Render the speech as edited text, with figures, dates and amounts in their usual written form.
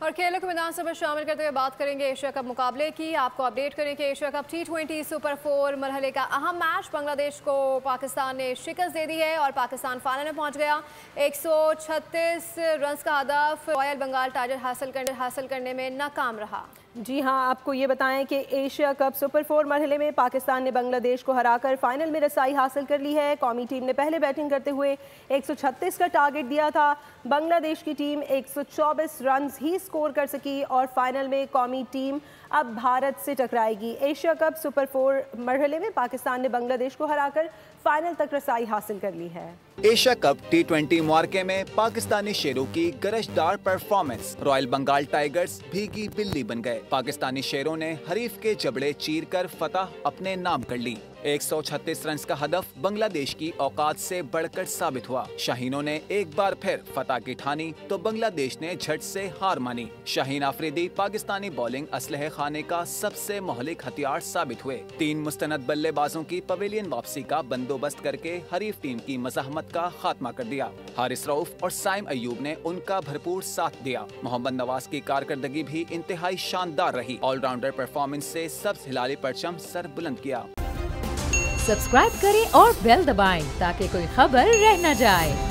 और खेलों के मैदान से शामिल करते हुए बात करेंगे एशिया कप मुकाबले की। आपको अपडेट करेंगे एशिया कप T20 सुपर 4 मरहले का अहम मैच बांग्लादेश को पाकिस्तान ने शिकस्त दे दी है और पाकिस्तान फाइनल में पहुंच गया। 136 रन का हदफ रॉयल बंगाल टाइगर हासिल करने में नाकाम रहा। जी हां, आपको ये बताएं कि एशिया कप सुपर 4 मरहले में पाकिस्तान ने बांग्लादेश को हराकर फाइनल में रसाई हासिल कर ली है। कौमी टीम ने पहले बैटिंग करते हुए 136 का टारगेट दिया था। बांग्लादेश की टीम 124 रन ही स्कोर कर सकी और फाइनल में कौमी टीम अब भारत से टकराएगी। एशिया कप सुपर 4 मरहले में पाकिस्तान ने बांग्लादेश को हराकर फाइनल तक रसाई हासिल कर ली है। एशिया कप T20 मुआरके में पाकिस्तानी शेरों की गरजदार परफॉर्मेंस, रॉयल बंगाल टाइगर्स भीगी बिल्ली बन गए। पाकिस्तानी शेरों ने हरीफ के जबड़े चीरकर फतह अपने नाम कर ली। 136 रन का हदफ बांग्लादेश की औकात से बढ़कर साबित हुआ। शाहीनों ने एक बार फिर फतह की ठानी तो बांग्लादेश ने झट से हार मानी। शाहीन आफरीदी पाकिस्तानी बॉलिंग असलहे खाने का सबसे मोहलिक हथियार साबित हुए। 3 मुस्तनद बल्लेबाजों की पवेलियन वापसी का बंदोबस्त करके हरीफ टीम की मज़ाहमत का खात्मा कर दिया। हारिस रऊफ और साइम अयूब ने उनका भरपूर साथ दिया। मोहम्मद नवाज की कारकर्दगी भी इंतहाई शानदार रही। ऑलराउंडर परफॉर्मेंस से सब्ज हिलाली परचम सर बुलंद किया। सब्सक्राइब करें और बेल दबाएं ताकि कोई खबर रह न जाए।